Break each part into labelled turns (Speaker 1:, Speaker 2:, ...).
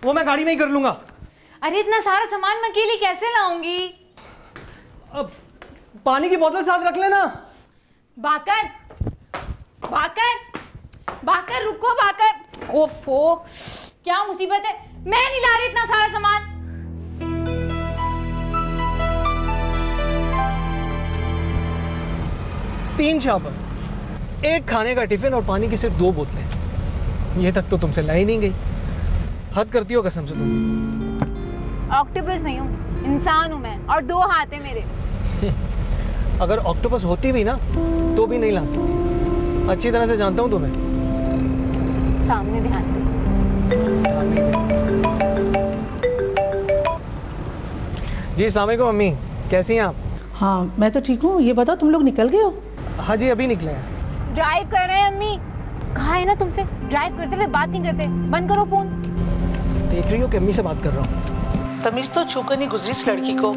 Speaker 1: वो मैं गाड़ी में ही कर लूंगा।
Speaker 2: अरे इतना सारा सामान मैं अकेली कैसे लाऊंगी?
Speaker 1: अब पानी की बोतल साथ रख लेना।
Speaker 2: बाकर, बाकर, बाकर रुको बाकर। ओफो, क्या मुसीबत है, मैं नहीं ला रही इतना सारा सामान।
Speaker 1: तीन शापर, एक खाने का टिफिन और पानी की सिर्फ 2 बोतलें, ये तक तो तुमसे लाई नहीं गई। हद करती हो कसम से तुम।
Speaker 2: ऑक्टोपस नहीं हूँ, इंसान हूँ मैं, और 2 हाथ है मेरे।
Speaker 1: अगर ऑक्टोपस होती भी ना तो भी नहीं लाती। अच्छी तरह से जानता हूँ तुम्हें।
Speaker 2: सामने ध्यान दो।
Speaker 1: जी अस्सलाम वालेकुम मम्मी, कैसी हैं आप?
Speaker 3: हाँ मैं तो ठीक हूँ। ये बताओ तुम लोग निकल गए हो?
Speaker 1: हाँ जी अभी निकले हैं।
Speaker 2: ड्राइव कर रहे हैं अम्मी। कहा है ना तुमसे, ड्राइव करते हुए बात नहीं करते। बंद करो फोन।
Speaker 1: देख रही हो कि अम्मी से बात कर रहा हूँ।
Speaker 3: तमीज तो छूकर नहीं गुजरी इस लड़की को।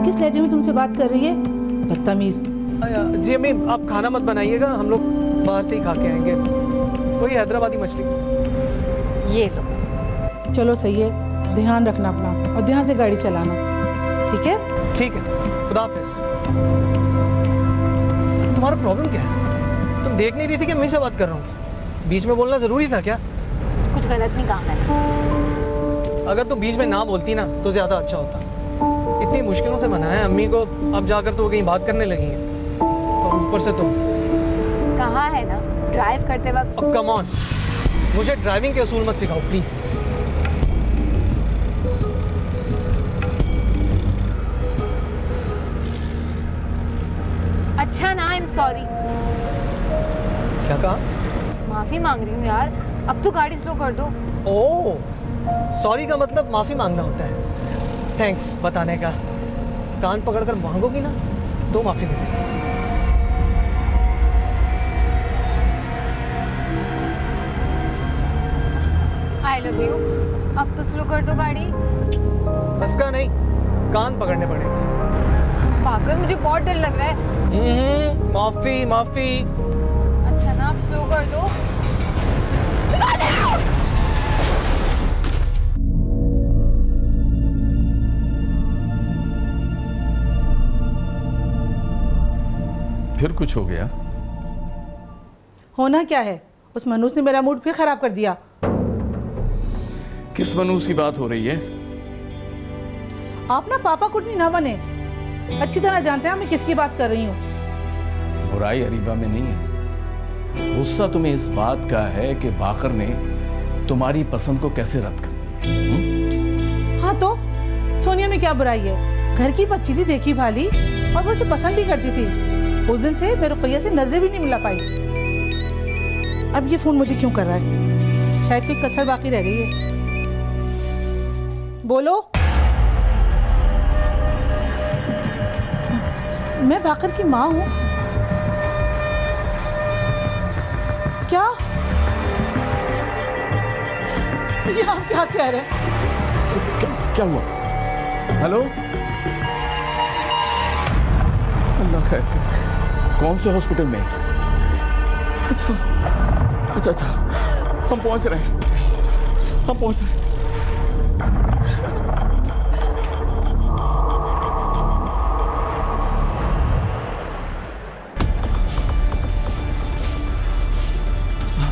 Speaker 3: किस लहजे में तुमसे बात कर रही है, बदतमीज।
Speaker 1: जी अम्मी आप खाना मत बनाइएगा, हम लोग बाहर से ही खा के आएंगे, वही हैदराबादी मछली।
Speaker 2: ये लो।
Speaker 3: चलो सही है, ध्यान रखना अपना और ध्यान से गाड़ी चलाना, ठीक है?
Speaker 1: ठीक है, खुदा हाफिज। तुम्हारा प्रॉब्लम क्या है? तुम देख नहीं रही थी कि मैं से बात कर रहा हूँ? बीच में बोलना जरूरी था क्या?
Speaker 2: कुछ गलत नहीं कहा मैंने।
Speaker 1: अगर तुम बीच में ना बोलती ना तो ज्यादा अच्छा होता। इतनी मुश्किलों से मनाया अम्मी को, अब जाकर तो वो कहीं बात करने लगी हैं, और ऊपर से तुम।
Speaker 2: कहा है ना ड्राइव करते वक्त।
Speaker 1: अब कम ऑन, मुझे ड्राइविंग के असूल मत सिखाओ प्लीज।
Speaker 2: अच्छा ना, आई एम सॉरी।
Speaker 1: क्या कहा?
Speaker 2: माफी मांग रही हूँ यार, अब तो गाड़ी स्लो कर दो।
Speaker 1: ओह, सॉरी का मतलब माफी मांगना होता है। थैंक्स बताने का। कान पकड़कर मांगोगी ना तो माफी मिलेगी।
Speaker 2: I love you. अब तो स्लो कर दो गाड़ी।
Speaker 1: बस का नहीं, कान पकड़ने पड़ेंगे।
Speaker 2: पागल, मुझे बहुत डर लग रहा है।
Speaker 1: माफी माफी।
Speaker 2: अच्छा ना, अब स्लो कर दो।
Speaker 4: फिर कुछ हो गया?
Speaker 3: होना क्या है, उस मनूस ने मेरा मूड फिर खराब कर दिया।
Speaker 4: किस मनूस की बात हो रही है?
Speaker 3: आप ना पापा कुटनी ना बने, अच्छी तरह जानते हैं मैं किसकी बात कर रही हूँ।
Speaker 4: बुराई अरीबा में नहीं है, गुस्सा तुम्हें इस बात का है कि बाकर ने तुम्हारी पसंद को कैसे रद्द कर दिया।
Speaker 3: हाँ तो सोनिया में क्या बुराई है? घर की बच्ची थी, देखी भाली, और वो उसे पसंद भी करती थी। उस दिन से मैं रुकैया से नजरें भी नहीं मिला पाई। अब ये फोन मुझे क्यों कर रहा है? शायद कोई कसर बाकी रह गई है। बोलो। मैं बाकर की माँ हूँ। क्या? ये आप क्या कह रहे हैं?
Speaker 4: क्या हुआ? हेलो, अल्लाह खैर करे। कौन से हॉस्पिटल में? अच्छा अच्छा अच्छा, हम पहुंच रहे हैं, हम पहुंच रहे हैं।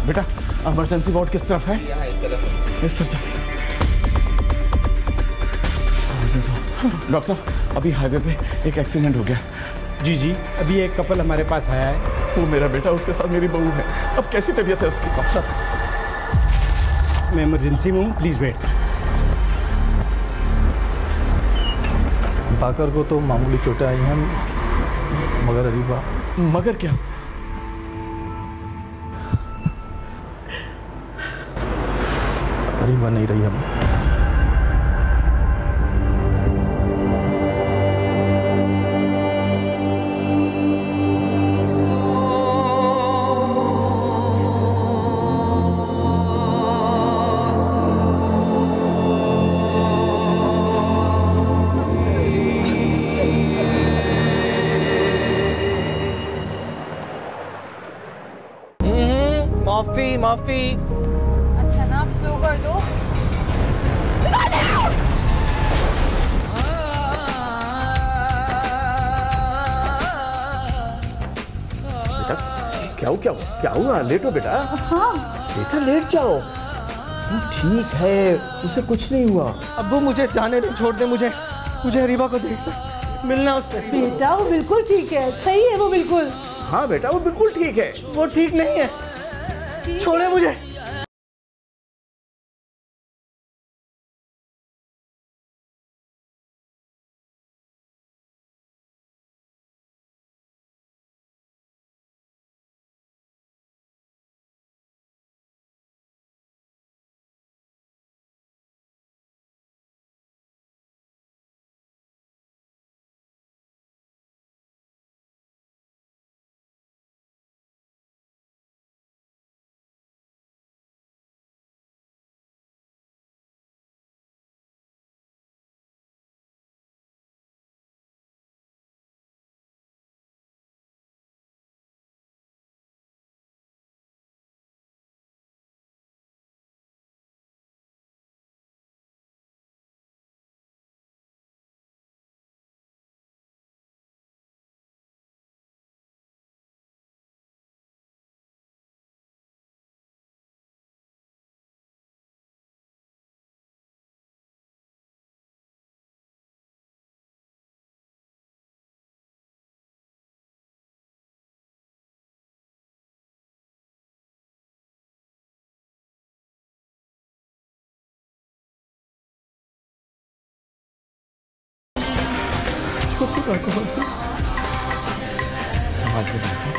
Speaker 4: बेटा इमरजेंसी वार्ड किस तरफ है? इस तरफ जाइए। डॉक्टर साहब, अभी हाईवे पे एक एक्सीडेंट हो गया।
Speaker 5: जी जी, अभी एक कपल हमारे पास आया है।
Speaker 4: वो मेरा बेटा, उसके साथ मेरी बहू है। अब कैसी तबीयत है उसकी? डॉक्टर साहब,
Speaker 5: मैं इमरजेंसी में हूँ, प्लीज़ वेट।
Speaker 6: बाकर को तो मामूली चोटें आई हैं, मगर अरीबा।
Speaker 4: मगर क्या?
Speaker 6: अरीबा नहीं रही हम।
Speaker 1: माफी माफी।
Speaker 2: अच्छा ना, अब स्लो कर दो।
Speaker 4: क्या हुआ? लेटो बेटा।
Speaker 3: हाँ
Speaker 4: बेटा लेट जाओ, तू ठीक है, उसे कुछ नहीं हुआ।
Speaker 1: अब्बू मुझे जाने दे, छोड़ दे मुझे हरीबा को देखना, मिलना उससे।
Speaker 3: बेटा वो बिल्कुल ठीक है, सही है वो बिल्कुल।
Speaker 4: हाँ बेटा वो बिल्कुल ठीक है।
Speaker 1: वो ठीक नहीं है, छोड़े मुझे।
Speaker 4: समाज में कैसा?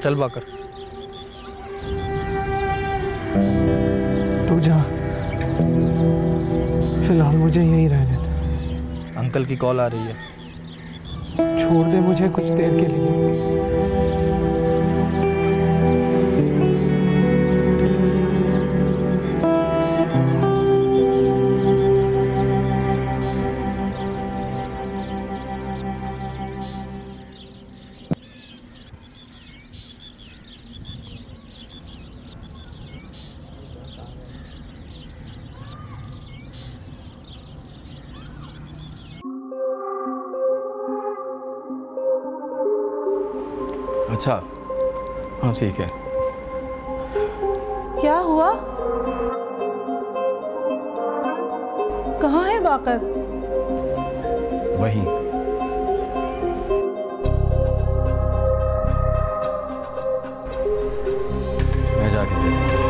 Speaker 1: चल बाकर, तू जा, फिलहाल मुझे यहीं रहने दे। अंकल की कॉल आ रही है, छोड़ दे मुझे कुछ देर के लिए।
Speaker 4: अच्छा हाँ ठीक है।
Speaker 3: क्या हुआ? कहाँ है बाकर?
Speaker 4: वहीं। मैं जाके देखता हूँ।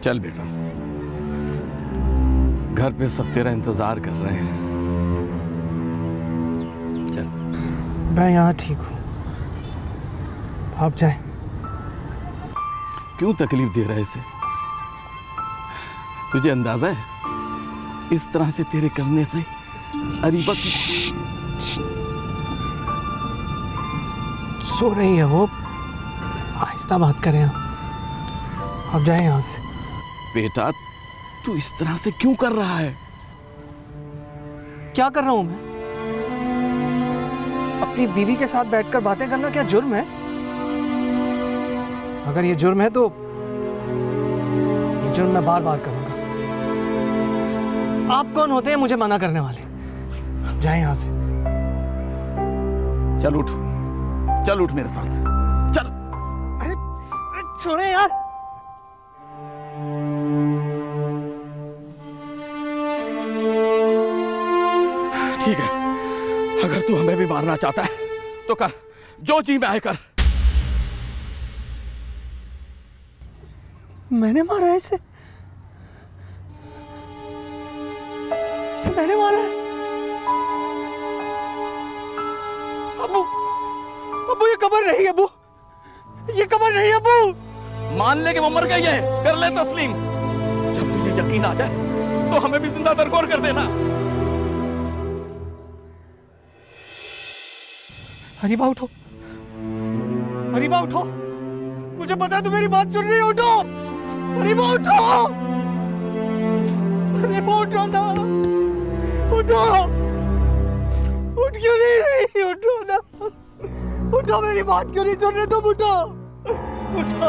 Speaker 4: चल बेटा, घर पे सब तेरा इंतजार कर रहे हैं। चल।
Speaker 1: मैं यहाँ ठीक हूँ, आप जाएं।
Speaker 4: क्यों तकलीफ दे रहा है इसे? तुझे अंदाजा है इस तरह से तेरे करने से अरीबा की
Speaker 1: सो रही है वो, आहिस्ता बात करें आप जाएं यहाँ से।
Speaker 4: बेटा तू इस तरह से क्यों कर रहा है?
Speaker 1: क्या कर रहा हूं मैं? अपनी बीवी के साथ बैठकर बातें करना क्या जुर्म है? अगर ये जुर्म है तो ये जुर्म मैं बार बार करूंगा। आप कौन होते हैं मुझे मना करने वाले? आप जाएं यहाँ से।
Speaker 4: चल उठ मेरे साथ, चल।
Speaker 1: अरे छोड़े यार।
Speaker 4: करना चाहता है तो कर, जो जी में आए कर।
Speaker 1: मैंने मारा है इसे? इसे मैंने मारा है? अबू, अबू ये कबर नहीं है अबू, ये कबर नहीं है अबू।
Speaker 4: मान ले कि वो मर गई है, कर ले तस्लीम। जब तुझे यकीन आ जाए तो हमें भी जिंदा दरगोर कर देना।
Speaker 1: हरीबा उठो, हरीबा उठो, मुझे पता है तू मेरी बात सुन रही है। उठो हरीबा, उठो, हरीबा उठो ना, उठो, उठ क्यों नहीं रही? उठो ना, उठो, मेरी बात क्यों नहीं सुन रहे तुम? उठो, उठो।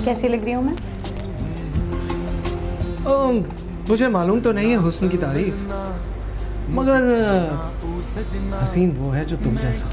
Speaker 2: कैसी लग रही हूँ मैं?
Speaker 1: मुझे मालूम तो नहीं है हुस्न की तारीफ, मगर हसीन वो है जो तुम जैसा।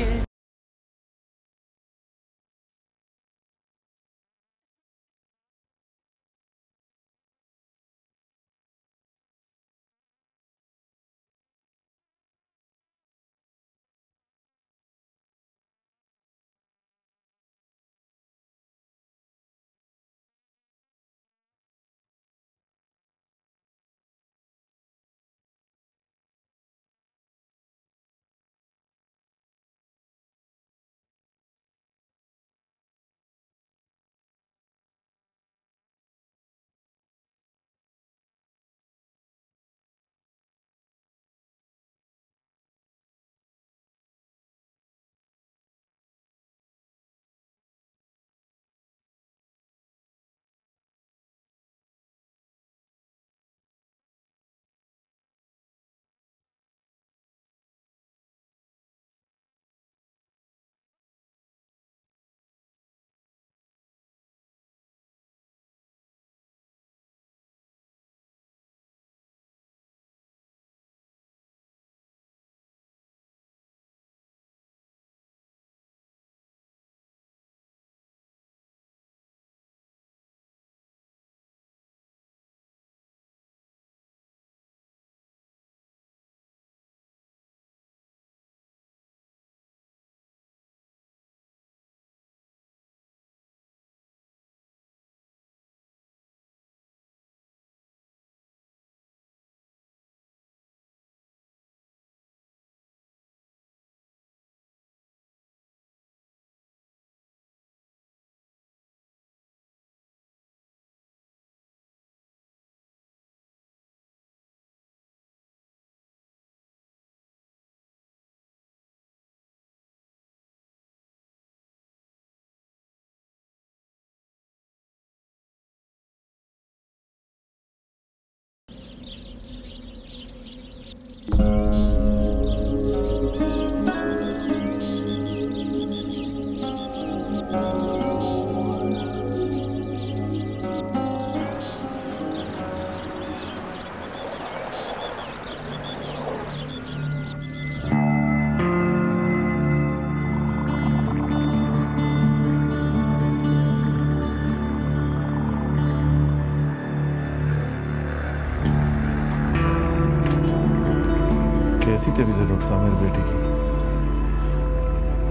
Speaker 6: कैसी तबीयत रुखसा मेरी बेटी की?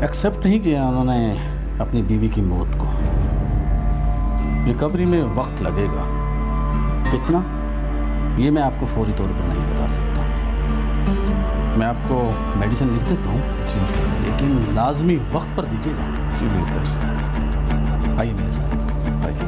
Speaker 7: एक्सेप्ट नहीं किया उन्होंने अपनी बीवी की मौत को। रिकवरी में वक्त लगेगा, कितना ये मैं आपको फौरी तौर पर नहीं बता सकता। मैं आपको मेडिसिन लिख देता हूँ, लेकिन लाजमी वक्त पर दीजिएगा।
Speaker 6: जी बेहतर।
Speaker 7: आइए मेरे साथ, आइए।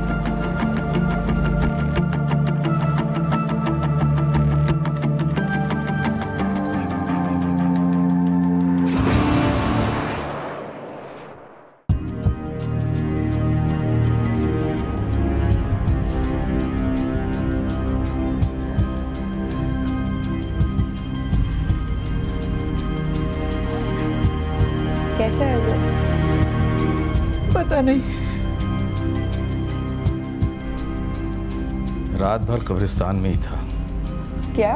Speaker 2: कैसा है वो?
Speaker 3: पता नहीं।
Speaker 4: रात भर कब्रिस्तान में ही था।
Speaker 2: क्या?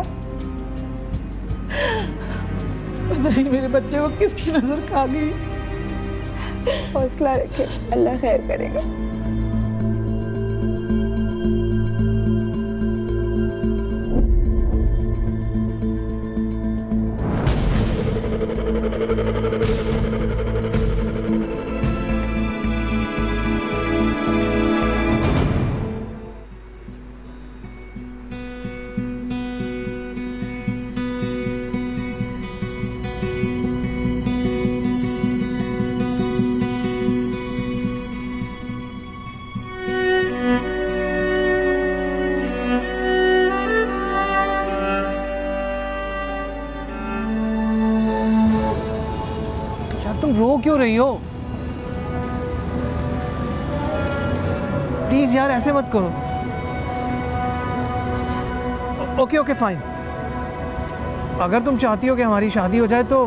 Speaker 3: पता नहीं मेरे बच्चे को किसकी नजर खा गई।
Speaker 2: हौसला रखे, अल्लाह खैर करेगा।
Speaker 1: तुम रो क्यों रही हो? प्लीज यार ऐसे मत करो। Okay okay fine. अगर तुम चाहती हो कि हमारी शादी हो जाए तो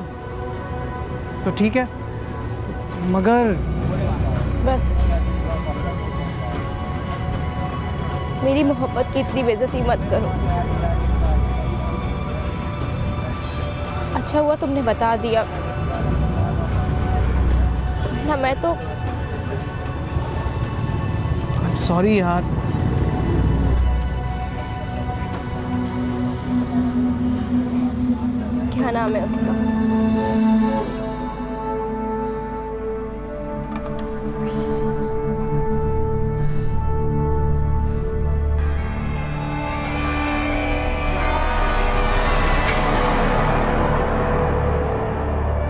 Speaker 1: ठीक है, मगर
Speaker 2: बस मेरी मोहब्बत की इतनी बेइज्जती मत करो। अच्छा हुआ तुमने बता दिया, ना मैं तो।
Speaker 1: सॉरी यार।
Speaker 2: क्या नाम है उसका?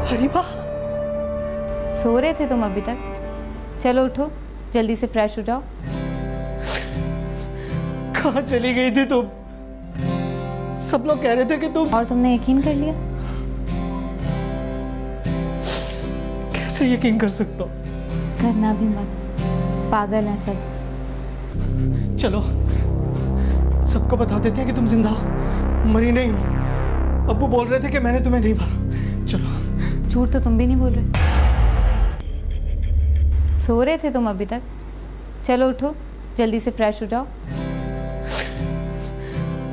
Speaker 1: हरीबा,
Speaker 2: सो रहे थे तुम अभी तक? चलो उठो, जल्दी से फ्रेश हो जाओ।
Speaker 1: कहाँ चली गई थी तुम? सब लोग कह रहे थे कि तुम।
Speaker 2: और तुमने यकीन कर लिया?
Speaker 1: कैसे यकीन कर सकता हूँ?
Speaker 2: करना भी मत, पागल हैं सब।
Speaker 1: चलो सबको बता देते हैं कि तुम जिंदा हो, मरी नहीं हो। अब्बू बोल रहे थे कि मैंने तुम्हें नहीं मारा। चलो।
Speaker 2: झूठ तो तुम भी नहीं बोल रहे। सो रहे थे तुम अभी तक? चलो उठो, जल्दी से फ्रेश हो जाओ।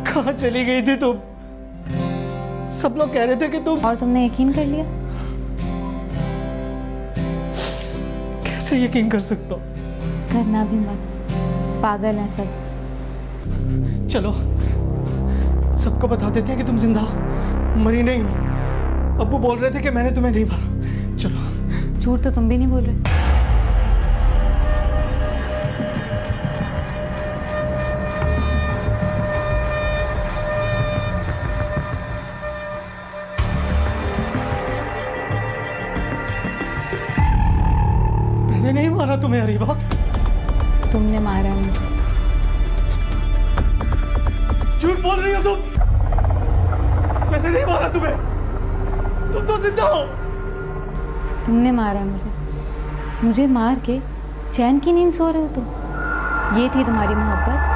Speaker 1: कहाँ चली गई थी तुम? सब लोग कह रहे थे कि तुम।
Speaker 2: और तुमने यकीन कर लिया?
Speaker 1: कैसे यकीन कर सकता हूँ?
Speaker 2: करना भी मत, पागल हैं सब।
Speaker 1: चलो सबको बता देते हैं कि तुम जिंदा हो, मरी नहीं हो। अब्बू बोल रहे थे कि मैंने तुम्हें नहीं मारा। चलो।
Speaker 2: झूठ तो तुम भी नहीं बोल रहे।
Speaker 1: मैंने नहीं मारा तुम्हें हरीबा।
Speaker 2: तुमने मारा है मुझे।
Speaker 1: झूठ बोल रही हो तुम। मैंने नहीं मारा तुम्हें। तुम तो जिंदा हो।
Speaker 2: तुमने मारा है मुझे। मुझे मार के चैन की नींद सो रहे हो तुम। ये थी तुम्हारी मोहब्बत?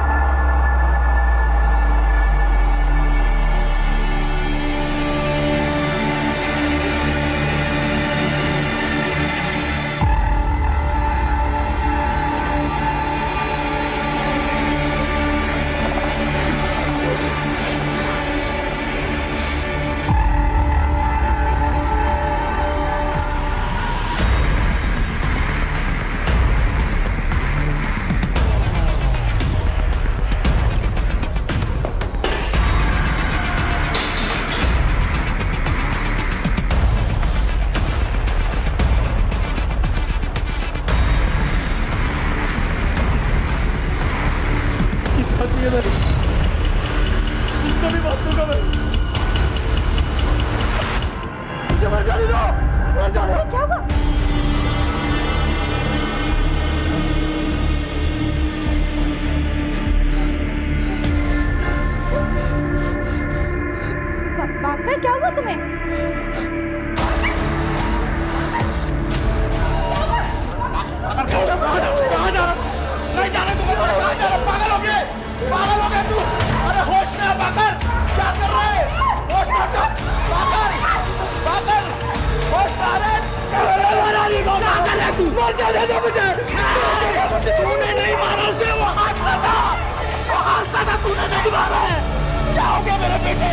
Speaker 8: जाने दे मुझे, तूने नहीं मारा उसे, वो हादसा था, तूने नहीं मारा है। क्या हो गया मेरे बेटे?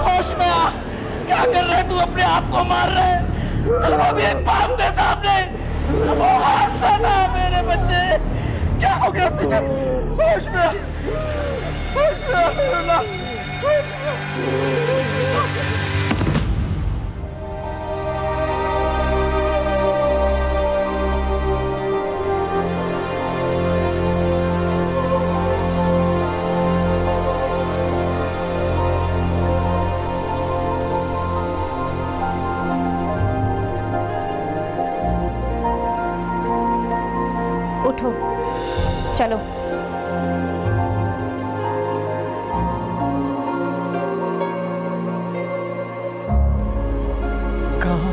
Speaker 8: होश में आ, क्या कर रहे तू? अपने आप को मार रहे, वो भी एक बाप के सामने। वो हादसा था मेरे बच्चे, क्या हो गया तुझे? होश में आ, होश में आ, होश में आ।
Speaker 9: उठो, चलो।
Speaker 1: कहाँ?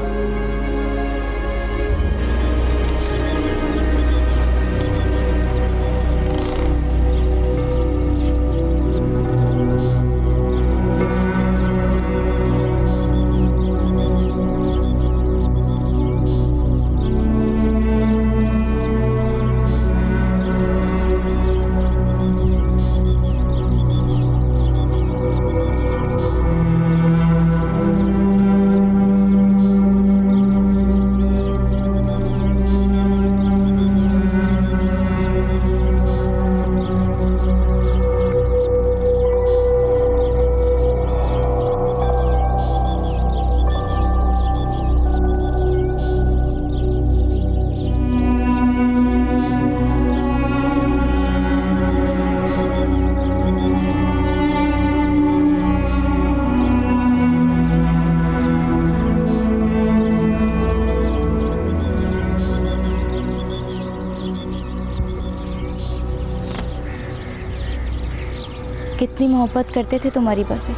Speaker 9: कितनी मोहब्बत करते थे तुम अरीबा से?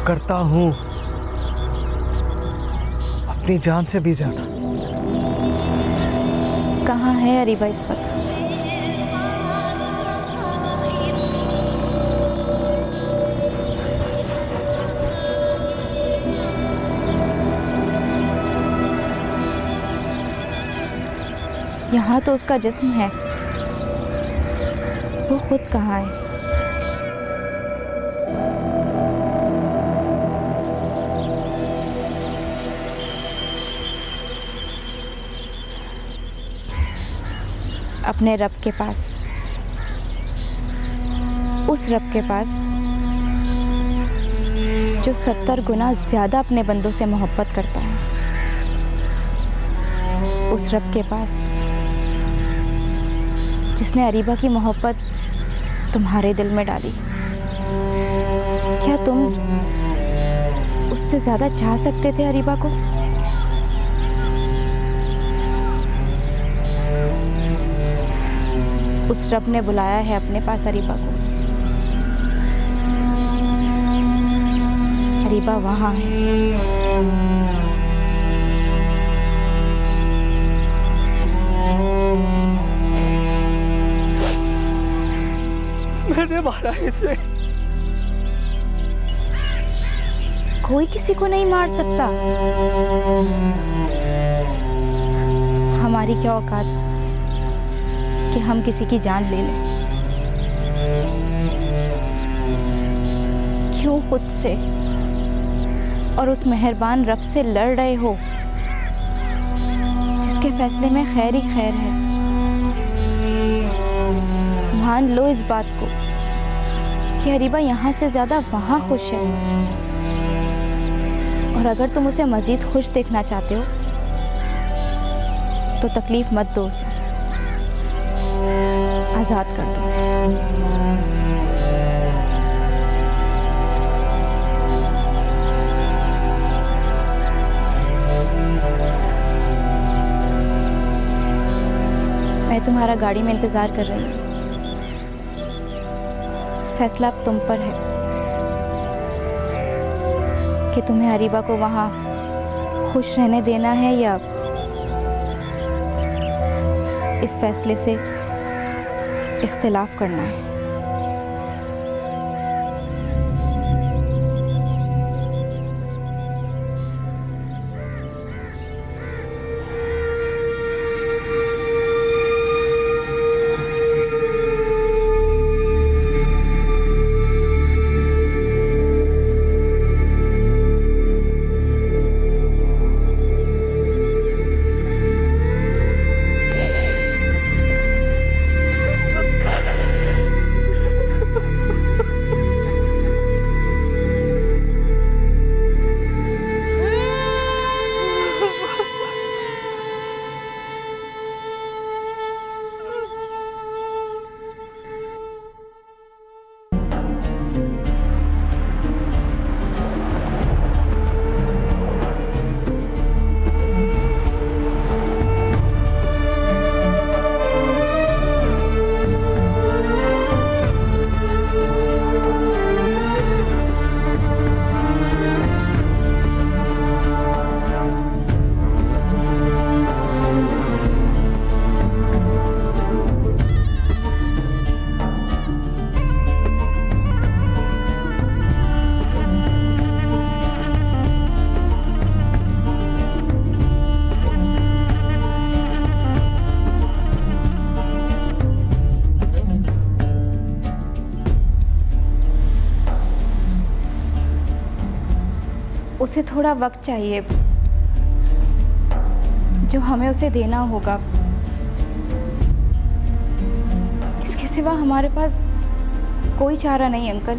Speaker 1: करता हूँ, अपनी जान से भी ज्यादा।
Speaker 9: कहाँ है अरीबा इस वक्त? यहाँ तो उसका जिस्म है, वो खुद कहाँ है? अपने रब के पास, उस रब के पास जो 70 गुना ज्यादा अपने बंदों से मोहब्बत करता है, उस रब के पास जिसने अरीबा की मोहब्बत तुम्हारे दिल में डाली। क्या तुम उससे ज्यादा चाह सकते थे अरीबा को? उस रब ने बुलाया है अपने पास अरीबा को। अरीबा वहां है।
Speaker 1: मैंने मारा इसे।
Speaker 9: कोई किसी को नहीं मार सकता। हमारी क्या औकात कि हम किसी की जान ले लें? क्यों खुद से और उस मेहरबान रब से लड़ रहे हो जिसके फैसले में खैर ही खैर है? मान लो इस बात को कि अरीबा यहाँ से ज्यादा वहाँ खुश है, और अगर तुम उसे मजीद खुश देखना चाहते हो तो तकलीफ मत दो उसे, आजाद कर दो। मैं तुम्हारा गाड़ी में इंतजार कर रही हूँ। फैसला अब तुम पर है कि तुम्हें अरीबा को वहां खुश रहने देना है या इस फैसले से इख्तिलाफ करना है। उसे थोड़ा वक्त चाहिए जो हमें उसे देना होगा। इसके सिवा हमारे पास कोई चारा नहीं अंकल।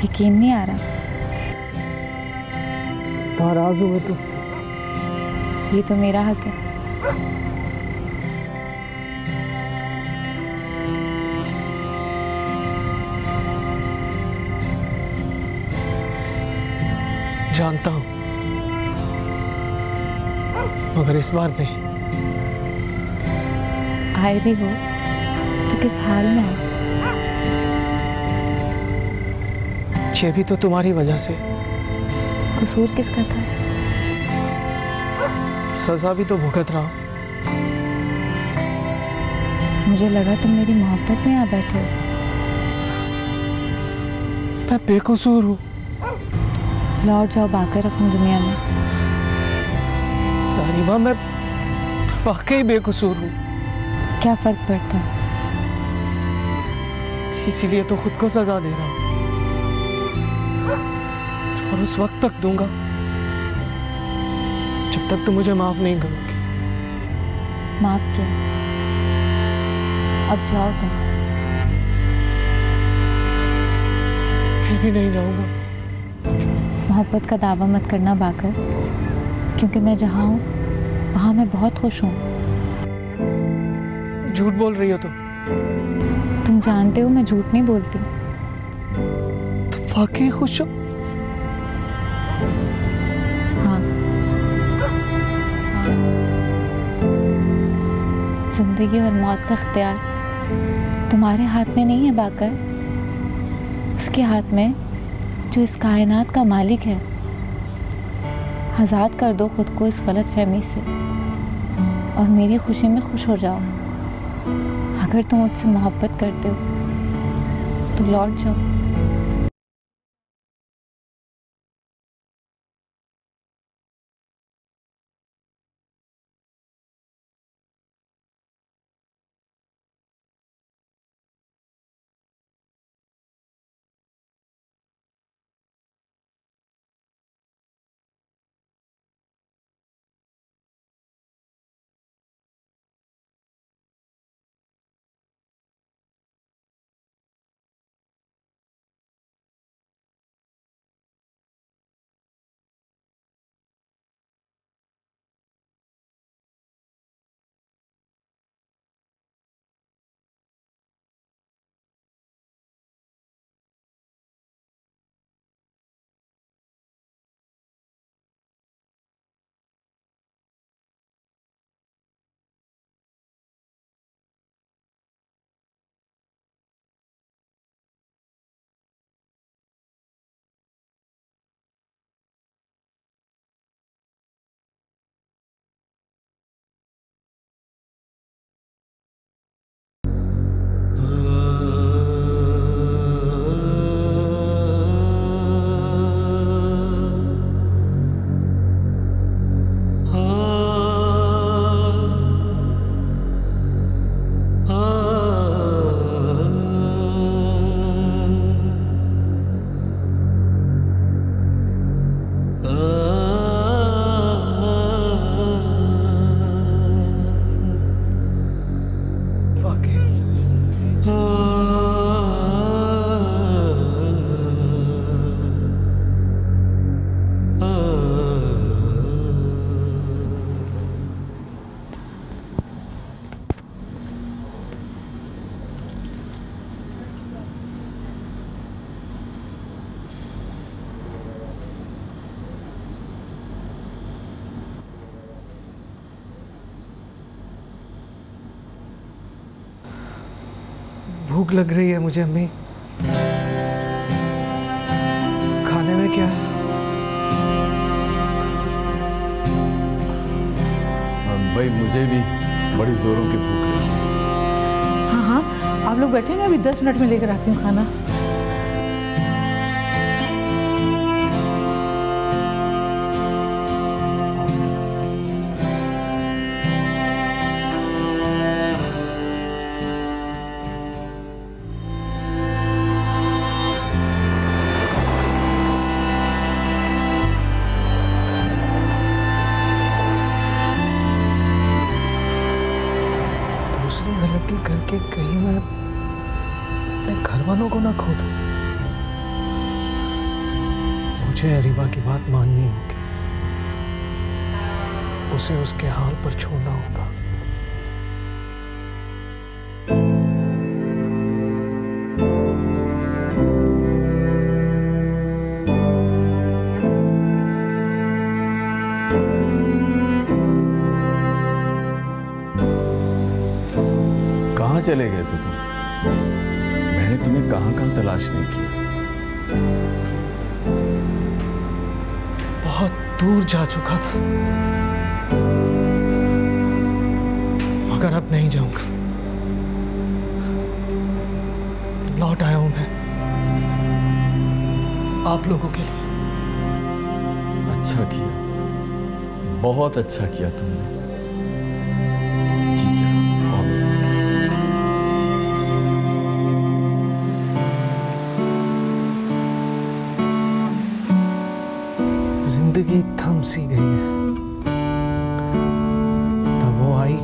Speaker 2: यकीन नहीं आ रहा।
Speaker 1: नाराज हूँ मैं तुमसे।
Speaker 2: ये तो मेरा हक है।
Speaker 1: जानता हूँ, मगर इस बार नहीं।
Speaker 2: आए भी हो तो किस हाल में आए?
Speaker 1: ये भी तो तुम्हारी वजह से।
Speaker 2: कसूर किसका था?
Speaker 1: सजा भी तो भुगत रहा हूं।
Speaker 2: मुझे लगा तुम मेरी मोहब्बत में आ बैठे हो।
Speaker 1: मैं बेकसूर हूँ।
Speaker 2: लौट जाओ बाकर अपनी दुनिया में।
Speaker 1: अरीबा, मैं वाकई बेकसूर हूँ।
Speaker 2: क्या फर्क पड़ता है?
Speaker 1: इसीलिए तो खुद को सजा दे रहा हूँ, और उस वक्त तक दूंगा जब तक तुम मुझे माफ नहीं करोगी।
Speaker 2: माफ किया, अब जाओ तुम।
Speaker 1: फिर भी नहीं जाऊंगा।
Speaker 2: मोहब्बत का दावा मत करना बाकर, क्योंकि मैं जहाँ हूँ वहाँ मैं बहुत खुश हूँ।
Speaker 1: झूठ बोल रही हो
Speaker 2: तुम जानते हो मैं झूठ नहीं बोलती।
Speaker 1: तुम वाकई खुश हो?
Speaker 2: हाँ। जिंदगी और मौत का इख्तियार तुम्हारे हाथ में नहीं है बाकर, उसके हाथ में जो इस कायनात का मालिक है। आज़ाद कर दो खुद को इस गलत फहमी से और मेरी खुशी में खुश हो जाओ। अगर तुम मुझसे मोहब्बत करते हो तो लौट जाओ।
Speaker 1: भूख लग रही है मुझे अम्मी। खाने में क्या है?
Speaker 4: भाई मुझे भी बड़ी जोरों की भूख लगी।
Speaker 3: हाँ हाँ, आप लोग बैठे, मैं अभी 10 मिनट में लेकर आती हूँ खाना।
Speaker 1: गलती करके कहीं मैं अपने घर वालों को ना खो दूं। मुझे अरीबा की बात माननी होगी, उसे उसके हाल पर छोड़ना होगा।
Speaker 4: कहाँ चले गए थे तुम? मैंने तुम्हें कहाँ तलाश नहीं किया।
Speaker 1: बहुत दूर जा चुका था, मगर अब नहीं जाऊंगा। लौट आया हूं मैं आप लोगों के लिए।
Speaker 4: अच्छा किया, बहुत अच्छा किया तुमने। जीते रहो।
Speaker 1: जिंदगी थम सी गई है, ना वो आई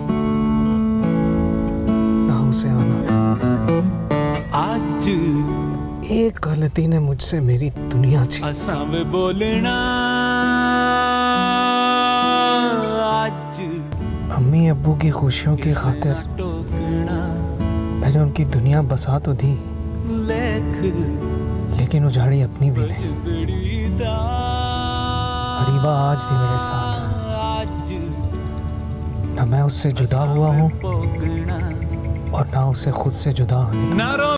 Speaker 1: ना उसे आना।
Speaker 10: आज
Speaker 1: एक गलती ने मुझसे मेरी दुनिया छीन।
Speaker 10: असाम बोलना आज
Speaker 1: अम्मी अब्बू की खुशियों की खातिर मैंने उनकी दुनिया बसा तो दी, लेकिन उजाड़ी अपनी भी नहीं। अरीबा आज भी मेरे साथ है, ना मैं उससे जुदा हुआ हूँ और ना उसे खुद से जुदा होने।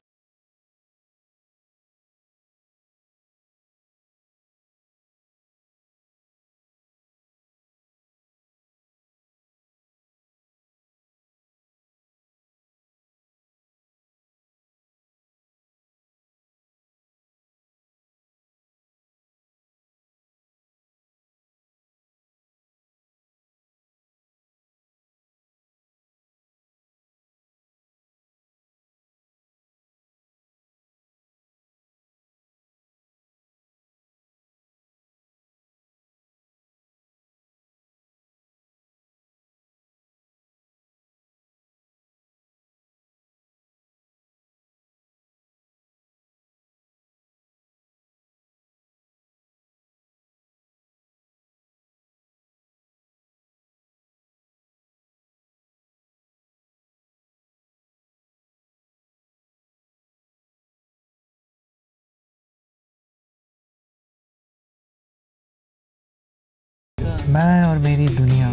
Speaker 1: मैं और मेरी दुनिया,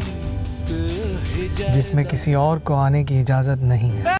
Speaker 1: जिसमें किसी और को आने की इजाजत नहीं है।